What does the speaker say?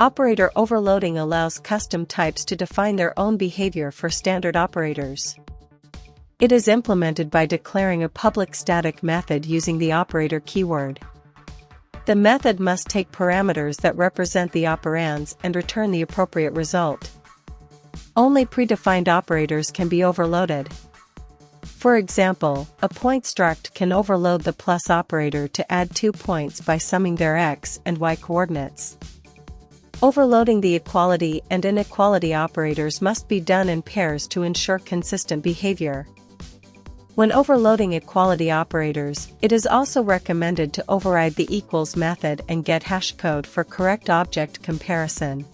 Operator overloading allows custom types to define their own behavior for standard operators. It is implemented by declaring a public static method using the operator keyword. The method must take parameters that represent the operands and return the appropriate result. Only predefined operators can be overloaded. For example, a point struct can overload the plus operator to add 2 points by summing their x and y coordinates. Overloading the equality and inequality operators must be done in pairs to ensure consistent behavior. When overloading equality operators, it is also recommended to override the equals method and get hash code for correct object comparison.